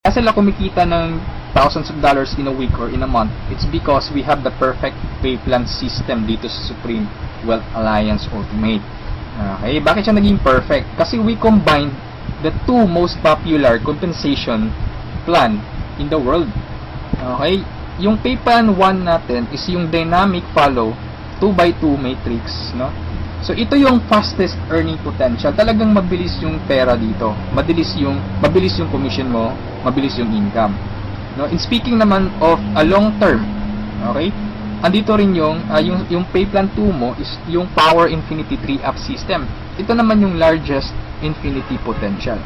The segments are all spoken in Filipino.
Kaya sila kumikita ng thousands of dollars in a week or in a month. It's because we have the perfect pay plan system dito sa Supreme Wealth Alliance Ultimate. Okay, bakit siya naging perfect? Kasi we combined the two most popular compensation plan in the world. Okay, yung pay plan 1 natin is yung dynamic follow 2x2 matrix, no? So ito yung fastest earning potential. Talagang mabilis yung pera dito. Mabilis yung commission mo, mabilis yung income. No, in speaking naman of a long term, okay? Andito rin yung pay plan 2 mo is yung Power Infinity 3-up system. Ito naman yung largest infinity potential.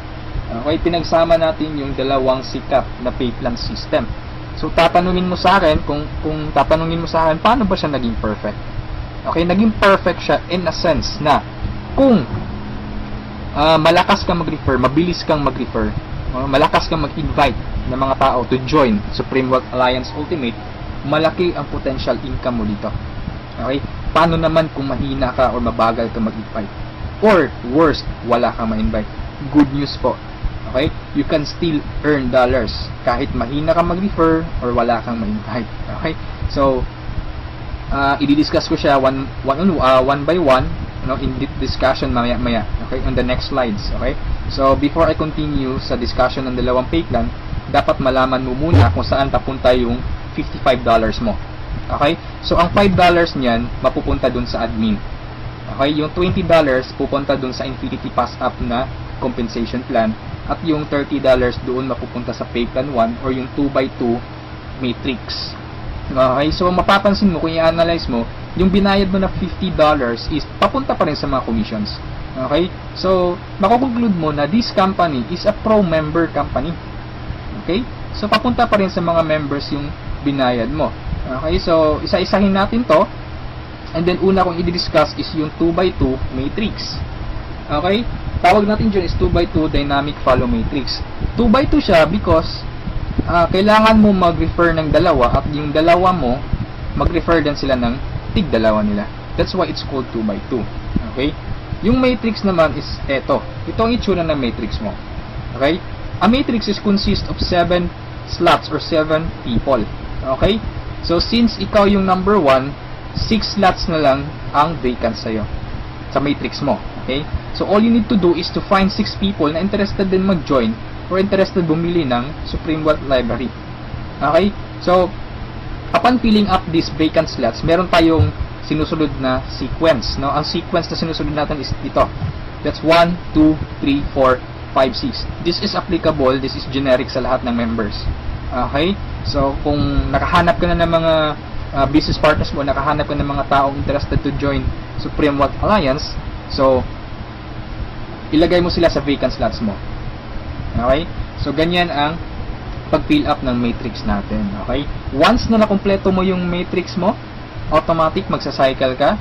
Okay, pinagsama natin yung dalawang sikat na pay plan system. So tatanungin mo sa akin kung tatanungin mo sa akin paano ba siya naging perfect? Okay, naging perfect siya in a sense na kung malakas kang mag-refer, mabilis kang mag-refer, malakas kang mag-invite ng mga tao to join Supreme Wealth Alliance Ultimate, malaki ang potential income mo dito. Okay? Paano naman kung mahina ka or mabagal ka mag-invite? Or worst, wala kang ma-invite? Good news po. Okay? You can still earn dollars kahit mahina ka mag-refer or wala kang ma-invite. Okay? So, i-discuss ko siya one by one, in discussion maya okay, on the next slides. Okay, so before I continue sa discussion ng dalawang pay plan, dapat malaman mo muna kung saan papunta yung $55 mo. Okay, so ang $5 niyan mapupunta dun sa admin. Okay, yung $20 pupunta dun sa Infinity Pass Up na compensation plan, at yung $30 doon mapupunta sa pay plan 1 or yung 2x2 matrix. Okay, so mapapansin mo kung i-analyze mo, yung binayad mo na $50 is papunta pa rin sa mga commissions. Okay, so makukonclude mo na this company is a pro-member company. Okay, so papunta pa rin sa mga members yung binayad mo. Okay, so isa-isahin natin to, and then una kong i-discuss is yung 2x2 matrix. Okay, tawag natin dyan is 2x2 dynamic follow matrix. 2x2 siya because kailangan mo mag-refer ng dalawa at yung dalawa mo mag-refer din sila ng tig-dalawa nila. That's why it's called 2x2. Okay? Yung matrix naman is ito. Ito ang itsura ng matrix mo. Okay? A matrix is consist of 7 slots or 7 people. Okay? So since ikaw yung number 1, 6 slots na lang ang vacant sa'yo sa matrix mo. Okay? So all you need to do is to find 6 people na interested din mag-join or interested bumili ng Supreme Wealth Library. Okay? So, upon filling up these vacant slots, meron tayong sinusunod na sequence. No? Ang sequence na sinusunod natin is ito. That's 1, 2, 3, 4, 5, 6. This is applicable, this is generic sa lahat ng members. Okay? So, kung nakahanap ka na ng mga business partners mo, nakahanap ka ng mga taong interested to join Supreme Wealth Alliance, so, ilagay mo sila sa vacant slots mo. Okay? So, ganyan ang pag-fill up ng matrix natin. Okay? Once na nakumpleto mo yung matrix mo, automatic magsa-cycle ka.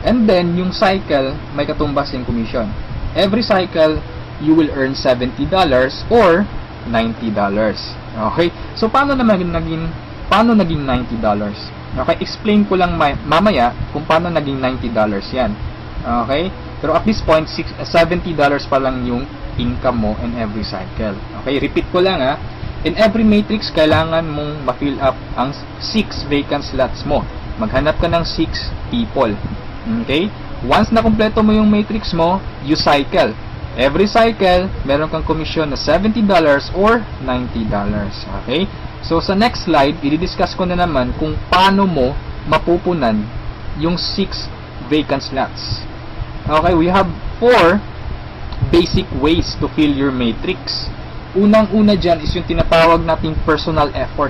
And then, yung cycle, may katumbas yung commission. Every cycle, you will earn $70 or $90. Okay? So, paano naging $90? Okay? Explain ko lang mamaya kung paano naging $90 yan. Okay? Pero at this point, $70 pa lang yung income mo in every cycle. Okay, repeat ko lang ha. In every matrix, kailangan mong ma-fill up ang 6 vacant slots mo. Maghanap ka ng 6 people. Okay? Once na kumpleto mo yung matrix mo, you cycle. Every cycle, meron kang commission na $70 or $90. Okay? So, sa next slide, i-discuss ko na naman kung paano mo mapupunan yung 6 vacant slots. Okay, we have 4 basic ways to fill your matrix. Unang-una dyan is yung tinatawag nating personal effort.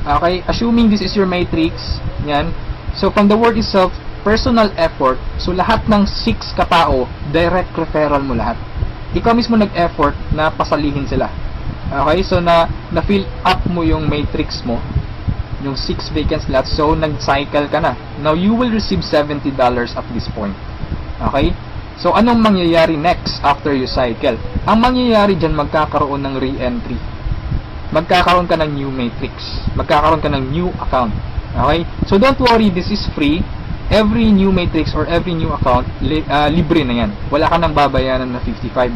Okay, assuming this is your matrix, yan. So, from the word itself, personal effort, so lahat ng 6 katao, direct referral mo lahat. Ikaw mismo nag-effort na pasalihin sila. Okay, so na-fill up mo yung matrix mo, yung 6 vacant slots, so nag-cycle ka na. Now, you will receive $70 at this point. Okay? So, anong mangyayari next after you cycle? Ang mangyayari dyan, magkakaroon ng re-entry. Magkakaroon ka ng new matrix. Magkakaroon ka ng new account. Okay? So, don't worry, this is free. Every new matrix or every new account, libre na yan. Wala ka nang babayaran na $55.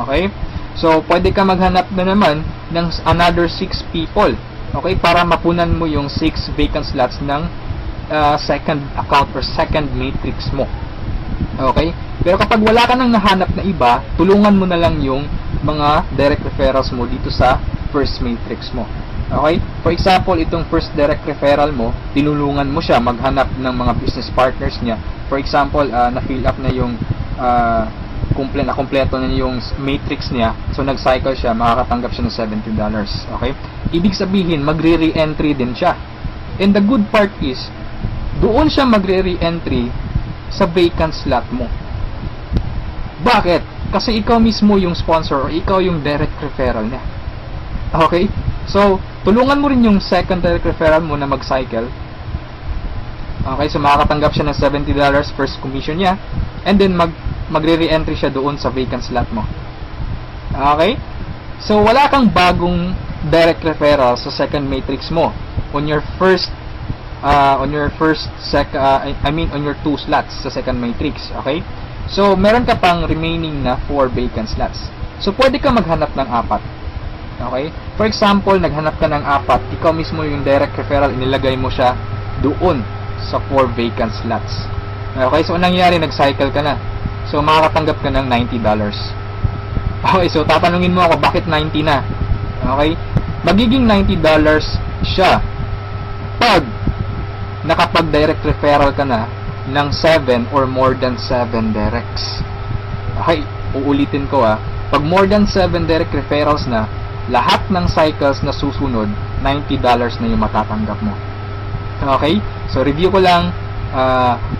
Okay? So, pwede ka maghanap na naman ng another 6 people. Okay? Para mapunan mo yung 6 vacant slots ng second account or second matrix mo. Okay? Pero kapag wala ka nang nahanap na iba, tulungan mo na lang yung mga direct referrals mo dito sa first matrix mo. Okay? For example, itong first direct referral mo, tinulungan mo siya maghanap ng mga business partners niya. For example, na-fill up na yung kompleto na yung matrix niya. So, nag-cycle siya, makakatanggap siya ng $70. Okay? Ibig sabihin, magre-re-entry din siya. And the good part is, doon siya magre-re-entry sa vacant slot mo. Bakit? Kasi ikaw mismo yung sponsor or ikaw yung direct referral niya. Okay? So, tulungan mo rin yung second direct referral mo na mag-cycle. Okay? So, makakatanggap siya ng $70 first commission niya. And then, magre-re-entry siya doon sa vacant slot mo. Okay? So, wala kang bagong direct referral sa second matrix mo on your first on your 2 slots sa second matrix. Okay? So, meron ka pang remaining na 4 vacant slots. So, pwede ka maghanap ng 4. Okay? For example, naghanap ka ng 4, ikaw mismo yung direct referral, inilagay mo siya doon sa 4 vacant slots. Okay? So, anong nangyari? Nag-cycle ka na. So, makakatanggap ka ng $90. Okay, so tatanungin mo ako, bakit 90 na? Okay? Magiging $90 siya pag nakapag-direct referral ka na ng 7 or more than 7 directs. Okay, uulitin ko pag more than 7 direct referrals na, lahat ng cycles na susunod, $90 na yung matatanggap mo. Okay? So, review ko lang.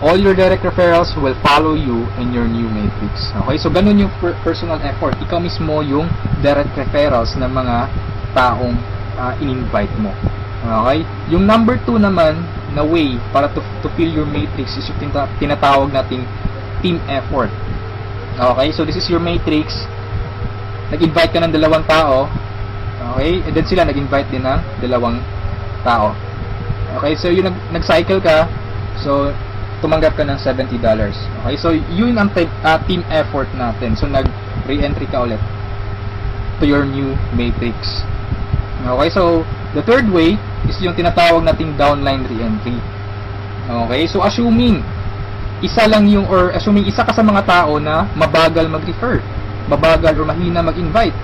All your direct referrals will follow you in your new matrix. Okay? So, ganun yung personal effort. Ikaw mismo yung direct referrals ng mga taong in-invite mo. Okay? Yung number 2 naman na way para to fill your matrix is yung tinatawag nating team effort. Okay? So, this is your matrix. Nag-invite ka ng 2 tao. Okay? And then sila nag-invite din ng 2 tao. Okay? So, yung nag-cycle ka, so, tumanggap ka ng $70. Okay? So, yun ang team effort natin. So, nag-re-entry ka ulit to your new matrix. Okay? So, the third way is yung tinatawag nating downline re-entry. Okay? So, assuming isa ka sa mga tao na mabagal mag-refer, mabagal or mahina mag-invite.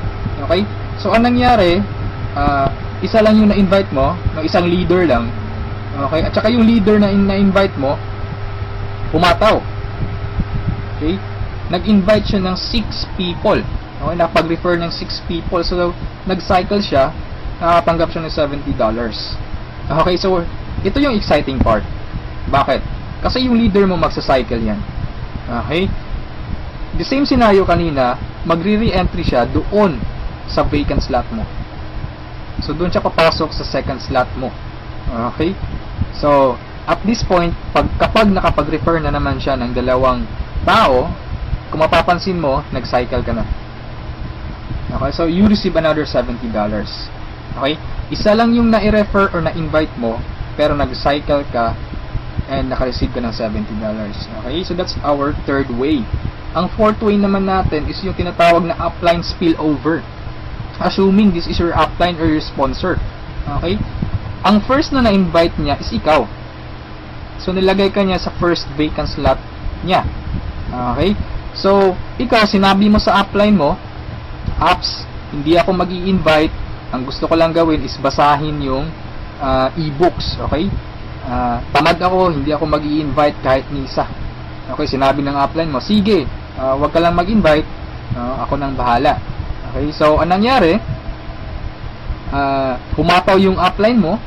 Okay? So, anong nangyari, isa lang yung na-invite mo, ng isang leader lang. Okay? At saka yung leader na na-invite mo, pumataw. Okay? Nag-invite siya ng 6 people. Okay? Nakapag-refer ng 6 people. So, nag-cycle siya, nakatanggap siya ng $70. Okay? So, ito yung exciting part. Bakit? Kasi yung leader mo magsa-cycle yan. Okay? The same scenario kanina, magre-re-entry siya doon sa vacant slot mo. So, doon siya papasok sa second slot mo. Okay? So, at this point, kapag nakapag-refer na naman siya ng 2 tao, kung mapapansin mo, nag-cycle ka na. Okay? So, you receive another $70. Okay? Isa lang yung na-refer or na-invite mo, pero nag-cycle ka and naka-receive ka ng $70. Okay? So, that's our third way. Ang fourth way naman natin is yung tinatawag na upline spillover. Assuming this is your upline or your sponsor. Okay? Ang first na na-invite niya is ikaw. So, nilagay ka niya sa first vacant slot niya. Okay? So, ikaw, sinabi mo sa upline mo, apps, hindi ako mag-i-invite. Ang gusto ko lang gawin is basahin yung e-books. Okay? Tamad ako, hindi ako mag-i-invite kahit ni isa. Okay? Sinabi ng upline mo, sige, wag ka lang mag-invite. Ako nang bahala. Okay? So, anong nangyari? Pumataw yung upline mo.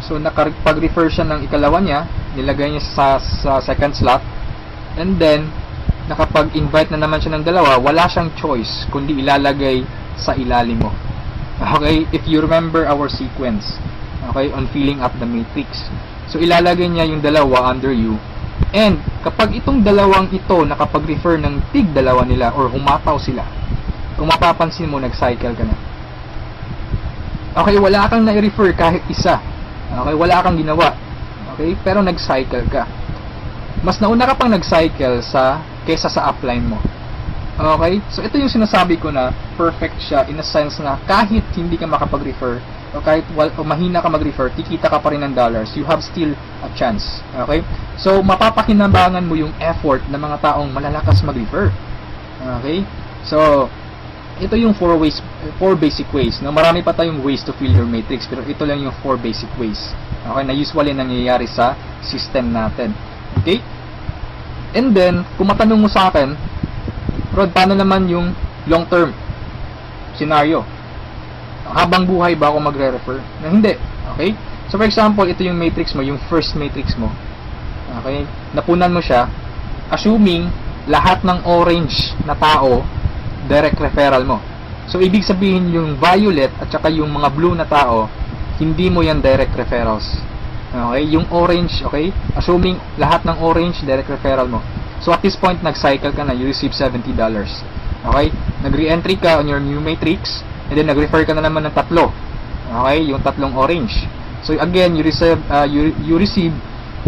So, nakapag-refer siya ng ikalawa niya, nilagay niya sa second slot, and then, nakapag-invite na naman siya ng 2, wala siyang choice, kundi ilalagay sa ilalim mo. Okay? If you remember our sequence, okay, on filling up the matrix. So, ilalagay niya yung 2 under you, and kapag itong 2 ito, nakapag-refer ng tig 2 nila, or humataw sila, kung mapapansin mo, nag-cycle ka na. Okay, wala kang na-refer kahit isa. Okay, wala kang ginawa. Okay, pero nag-cycle ka. Mas nauna ka pang nag-cycle kesa sa upline mo. Okay? So, ito yung sinasabi ko na perfect siya in a sense na kahit hindi ka makapag-refer o kahit o mahina ka mag-refer, kikita ka pa rin ng dollars. You have still a chance. Okay? So, mapapakinabangan mo yung effort ng mga taong malalakas mag-refer. Okay? So, ito yung 4 basic ways. No? Marami pa tayong ways to fill your matrix, pero ito lang yung 4 basic ways. Okay? Na usually nangyayari sa system natin. Okay? And then, kung matanong mo sa akin, Rod, paano naman yung long-term scenario? Habang buhay ba ako magre-refer? Na hindi. Okay? So, for example, ito yung matrix mo, yung first matrix mo. Okay? Napunan mo siya, assuming lahat ng orange na tao, direct referral mo. So, ibig sabihin yung violet at saka yung mga blue na tao, hindi mo yan direct referrals. Okay? Yung orange, okay? Assuming lahat ng orange, direct referral mo. So, at this point, nag-cycle ka na, you receive $70. Okay? Nag-re-entry ka on your new matrix, and then nag-refer ka na naman ng tatlo. Okay? Yung tatlong orange. So, again, you receive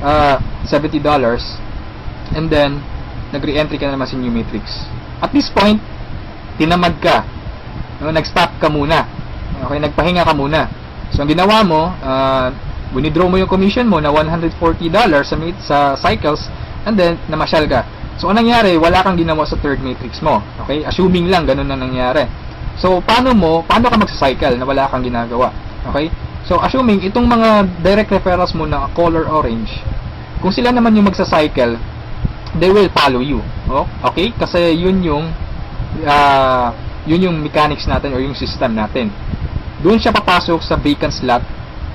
$70, and then, nag-re-entry ka na naman sa new matrix. At this point, tinamad ka. No? Nag-stop ka muna. Okay? Nagpahinga ka muna. So, ang ginawa mo, winidraw mo yung commission mo na $140 sa cycles, and then, namasyal ka. So, anong nangyari? Wala kang ginawa sa third matrix mo. Okay? Assuming lang, ganun na nangyari. So, paano ka magsa-cycle na wala kang ginagawa? Okay? So, assuming, itong mga direct referrals mo na color orange, kung sila naman yung magsa-cycle, they will follow you. Oh? Okay? Kasi yun yung mechanics natin or yung system natin. Doon siya papasok sa vacant slot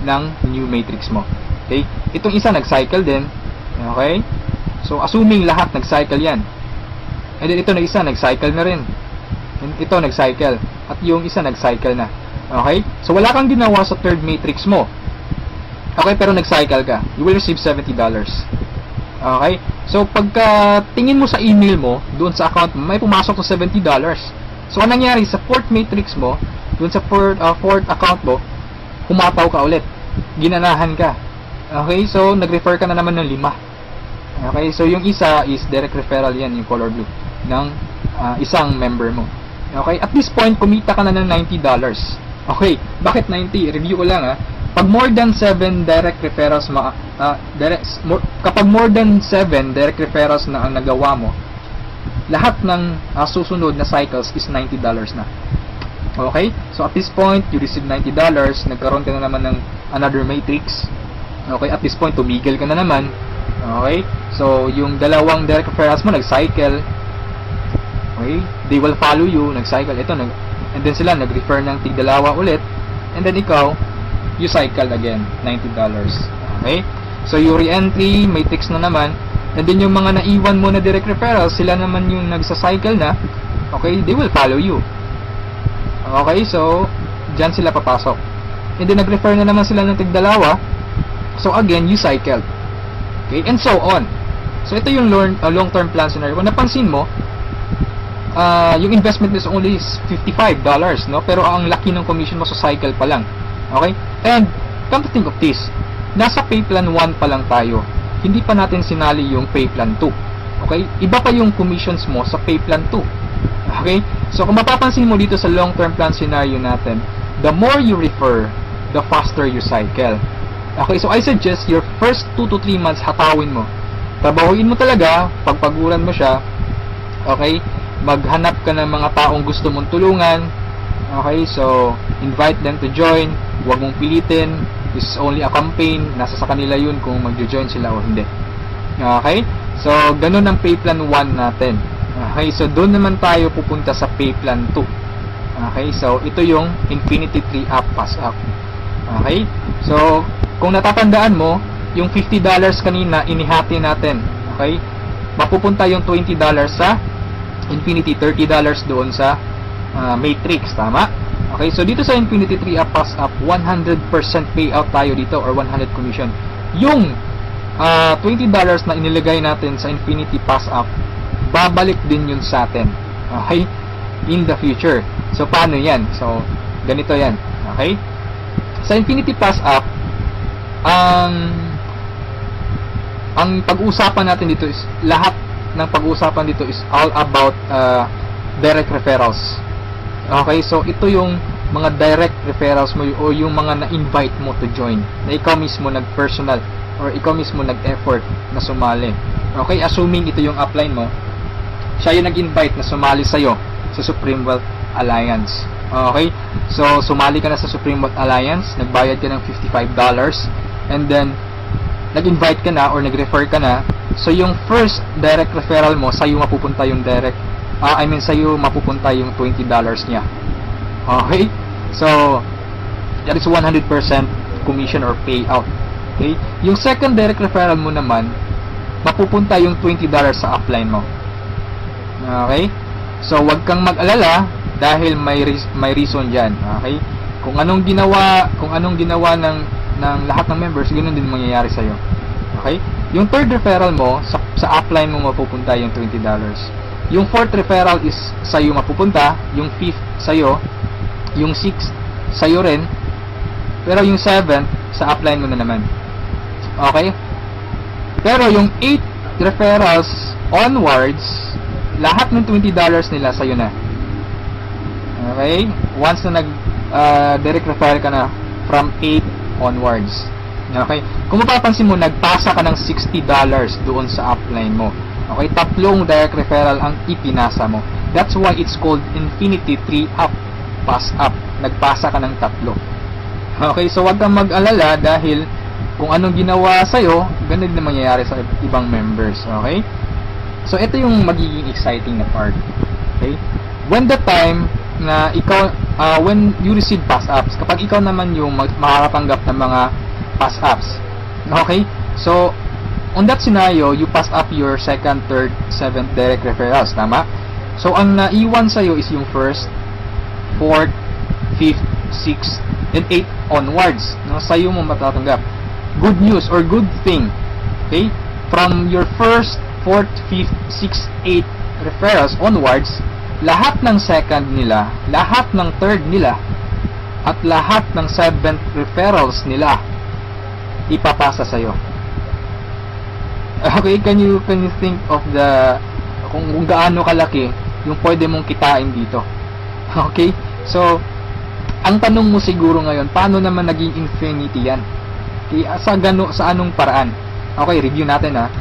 ng new matrix mo. Okay? Itong isa nag-cycle din. Okay? So, assuming lahat nag-cycle yan. And then, ito na isa, nag-cycle na rin. And ito, nag-cycle. At yung isa, nag-cycle na. Okay? So, wala kang ginawa sa third matrix mo. Okay? Pero nag-cycle ka. You will receive $70. Okay? So, pagka tingin mo sa email mo, doon sa account mo, may pumasok na $70. So, anong nangyari sa fourth matrix mo, doon sa fourth account mo, humataw ka ulit. Ginanahan ka. Okay? So, nag-refer ka na naman ng 5. Okay, so yung isa is direct referral yan, yung color blue, ng isang member mo. Okay, at this point, kumita ka na ng $90. Okay, bakit 90? Review ko lang Pag more than 7 direct referrals, kapag more than 7 direct referrals na ang nagawa mo, lahat ng susunod na cycles is $90 na. Okay, so at this point, you receive $90, nagkaroon ka na naman ng another matrix. Okay, at this point, tumigil ka na naman. Okay? So, yung dalawang direct referrals mo, nag-cycle. Okay? They will follow you, nag-cycle. Ito, and then sila, nag-refer ng tig-dalawa ulit. And then ikaw, you cycle again, $90. Okay? So, yung re-entry, matrix na naman. And then yung mga naiwan mo na direct referrals, sila naman yung nagsa-cycle na. Okay? They will follow you. Okay? So, dyan sila papasok. And then, nag-refer na naman sila ng tig-dalawa. So, again, you cycle. Okay, and so on. So, ito yung long-term plan scenario. Kung napansin mo, yung investment is only $55, no? Pero ang laki ng commission mo sa cycle pa lang. Okay? And, come to think of this, nasa pay plan 1 pa lang tayo. Hindi pa natin sinali yung pay plan 2. Okay? Iba pa yung commissions mo sa pay plan 2. Okay? So, kung mapapansin mo dito sa long-term plan scenario natin, the more you refer, the faster you cycle. Okay, so I suggest your first 2 to 3 months hatawin mo. Trabahuin mo talaga, pagpaguran mo siya. Okay, maghanap ka ng mga taong gusto mong tulungan. Okay, so invite them to join. Huwag mong pilitin. This is only a campaign. Nasa sa kanila yun kung mag-join sila o hindi. Okay, so ganun ang pay plan 1 natin. Okay, so doon naman tayo pupunta sa pay plan 2. Okay, so ito yung Infinity 3 App Pass Up. Okay, so kung natatandaan mo, yung $50 kanina, inihati natin. Okay? Mapupunta yung $20 sa Infinity, $30 doon sa Matrix. Tama? Okay? So, dito sa Infinity 3 App Pass Up, 100% payout tayo dito or 100 commission. Yung $20 na inilagay natin sa Infinity Pass Up, babalik din yun sa atin. Okay? In the future. So, paano yan? So, ganito yan. Okay? Sa Infinity Pass Up, ang pag-uusapan natin dito is lahat ng pag-uusapan dito is all about direct referrals. Okay, so ito yung mga direct referrals mo o yung mga na-invite mo to join, na ikaw mismo nag-personal or ikaw mismo nag-effort na sumali. Okay, assuming ito yung upline mo, siya yung nag-invite na sumali sa'yo sa Supreme Wealth Alliance. Okay, so sumali ka na sa Supreme Wealth Alliance, nagbayad ka ng $55, and then nag-invite ka na or nag-refer ka na. So yung first direct referral mo, sa'yo mapupunta yung sa'yo mapupunta yung $20 niya. Okay, so that is 100% commission or payout. Okay, yung second direct referral mo naman, mapupunta yung $20 sa upline mo. Okay, so wag kang mag-alala dahil may reason diyan. Okay, kung anong ginawa ng lahat ng members, ganoon din mangyayari sa iyo. Okay, yung third referral mo sa upline mo mapupunta yung $20. Yung fourth referral is sa iyo mapupunta, yung fifth sa iyo, yung sixth sa iyo rin, pero yung seventh sa upline mo na naman. Okay, pero yung 8 referrals onwards, lahat ng $20 nila sa'yo na. Okay, once na direct referral ka na from 8 onwards. Okay, kung mapapansin mo, nagpasa ka ng $60 doon sa upline mo. Okay, tatlong direct referral ang ipinasa mo. That's why it's called Infinity 3 up, pass up. Nagpasa ka ng tatlo. Okay, so wag kang mag-alala dahil kung anong ginawa sa'yo, ganun din mangyayari sa ibang members. Okay? So, ito yung magiging exciting na part. Okay? When the time na ikaw, when you receive pass-ups, kapag ikaw naman yung makakatanggap ng mga pass-ups. Okay? So, on that scenario, you pass up your second, third, seventh direct referrals. Tama? So, ang naiwan sa'yo is yung first, fourth, fifth, sixth, and 8 onwards. No? Sa'yo mo matatanggap. Good news or good thing. Okay? From your first, fourth, fifth, sixth, 8 referrals onwards, lahat ng second nila, lahat ng third nila, at lahat ng seventh referrals nila, ipapasa sa'yo. Okay? Can you think of kung gaano kalaki yung pwede mong kitain dito? Okay? So, ang tanong mo siguro ngayon, paano naman naging infinity yan? Sa anong paraan? Okay, review natin ha.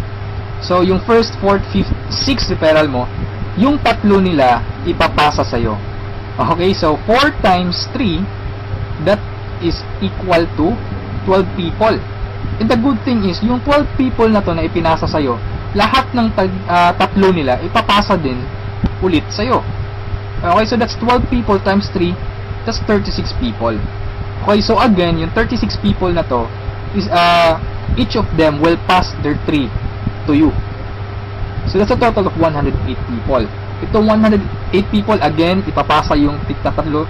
So, yung first, fourth, fifth, sixth referral mo, yung tatlo nila ipapasa sa'yo. Okay, so 4 times 3, that is equal to 12 people. And the good thing is, yung 12 people na to na ipinasa sa'yo, lahat ng tatlo nila ipapasa din ulit sa'yo. Okay, so that's 12 people times 3, that's 36 people. Okay, so again, yung 36 people na to, is each of them will pass their 3 to you. So that's a total of 108 people. Itong 108 people, again, ipapasa yung tig-tatlo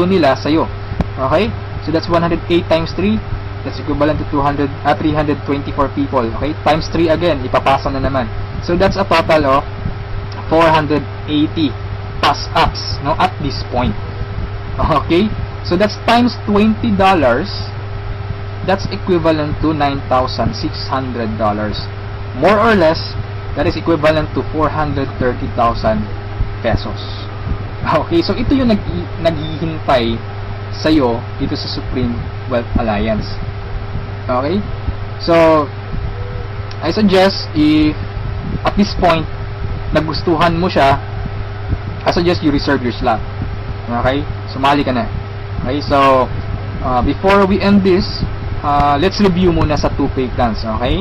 nila sa'yo. Okay? So that's 108 times 3, that's equivalent to 324 people. Okay? Times 3 again, ipapasa na naman. So that's a total of 480 pass-ups, no, at this point. Okay? So that's times $20. That's equivalent to $9,600. More or less, that is equivalent to 430,000 pesos. Okay, so ito yung naghihintay sa'yo dito sa Supreme Wealth Alliance. Okay? So, I suggest if at this point nagustuhan mo siya, I suggest you reserve your slot. Okay? Sumali ka na. Okay, so before we end this, let's review muna sa 2 pay plans. Okay?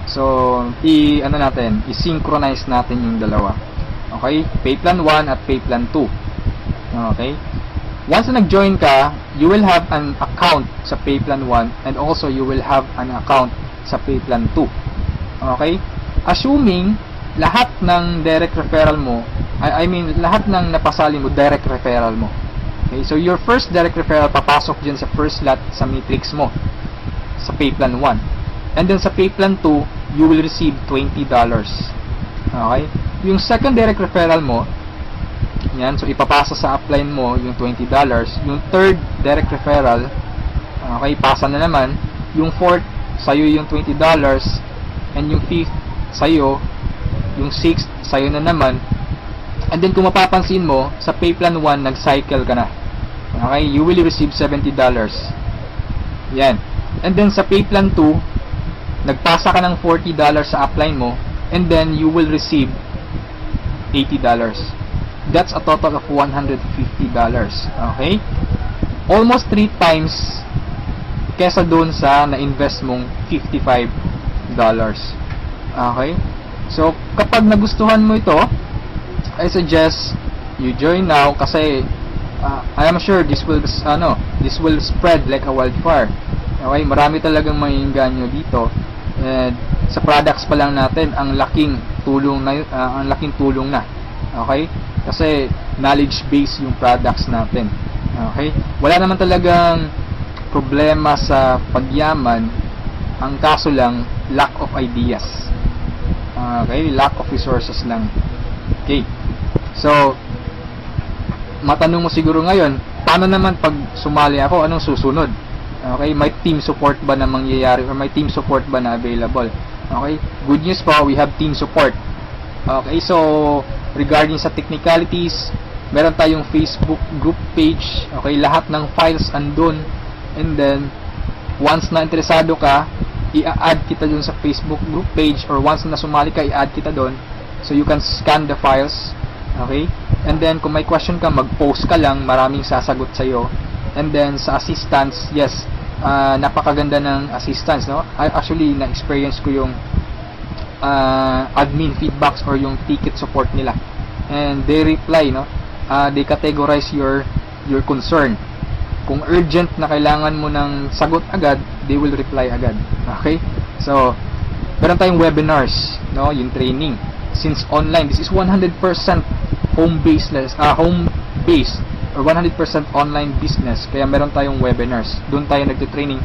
So, i-synchronize natin yung dalawa. Okay? Pay plan 1 at pay plan 2. Okay? Once na nag-join ka, you will have an account sa pay plan 1 and also you will have an account sa pay plan 2. Okay? Assuming lahat ng direct referral mo, lahat ng napasali mo, direct referral mo. Okay? So, your first direct referral papasok dyan sa first slot sa matrix mo sa pay plan 1. And then sa pay plan 2, you will receive $20. Okay? Yung second direct referral mo, yan, so ipapasa sa upline mo yung $20. Yung third direct referral, okay, pasa na naman. Yung fourth, sa'yo yung $20. And yung fifth, sa'yo. Yung sixth, sa'yo na naman. And then kung mapapansin mo, sa pay plan 1, nag-cycle ka na. Okay, you will receive $70. Yan. And then sa pay plan 2, nagpasa ka ng $40 sa upline mo, and then you will receive $80. That's a total of $150. Okay? Almost 3 times kesa doon sa na-invest mong $55. Okay? So, kapag nagustuhan mo ito, I suggest you join now kasi I am sure this will spread like a wildfire. Okay, marami talagang maiinganyo dito. And sa products pa lang natin, ang laking tulong na. Okay? Kasi knowledge base yung products natin. Okay? Wala naman talagang problema sa pagyaman. Ang kaso lang, lack of ideas. Okay? Lack of resources lang. Okay. So, matanong mo siguro ngayon, paano naman pag sumali ako, anong susunod? Okay, may team support ba na mangyayari or may team support ba na available? Okay, good news po, we have team support. Okay, so regarding sa technicalities, meron tayong Facebook group page. Okay, lahat ng files andun. And then, once na interesado ka, i-add kita dun sa Facebook group page, or once na sumali ka, i-add kita dun. So you can scan the files. Okay? And then kung may question ka, mag-post ka lang, maraming sasagot sa iyo. And then sa assistance, yes, napakaganda ng assistance, no? Actually na-experience ko yung admin feedbacks or yung ticket support nila. And they reply, no? They categorize your concern. Kung urgent na kailangan mo ng sagot agad, they will reply agad. Okay? So, meron tayong webinars, no? Yung training. Since online, this is 100% home-based or 100% online business. Kaya meron tayong webinars. Doon tayo nagte-training.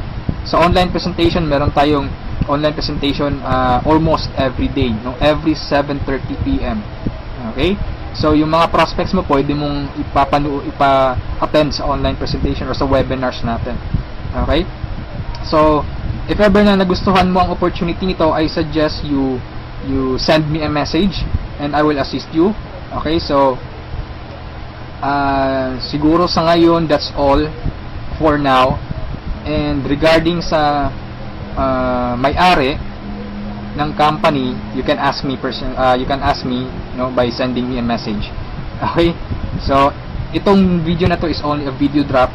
Sa online presentation, meron tayong online presentation almost every day, no? Every 7:30 PM. Okay? So, yung mga prospects mo, pwede mong ipa-attend sa online presentation or sa webinars natin. Okay? So, if ever na nagustuhan mo ang opportunity nito, I suggest you send me a message and I will assist you. Okay, so siguro sa ngayon that's all for now. And regarding sa may-ari ng company, you can ask me by sending me a message. Okay, so itong video na to is only a video drop,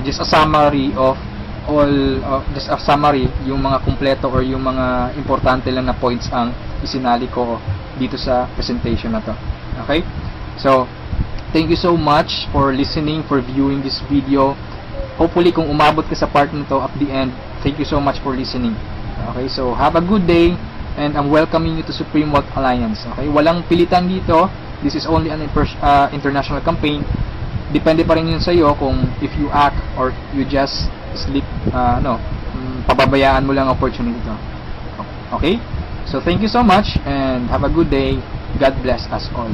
just a summary of yung mga kumpleto or yung mga importante lang na points ang isinali ko dito sa presentation na to. Okay? So, thank you so much for listening, for viewing this video. Hopefully, kung umabot ka sa part nito at the end, thank you so much for listening. Okay? So, have a good day and I'm welcoming you to Supreme Wealth Alliance. Okay? Walang pilitan dito. This is only an international campaign. Depende pa rin yun sa iyo kung if you act or you just pababayaan mo lang ang opportunity to. Okay? So, thank you so much and have a good day. God bless us all.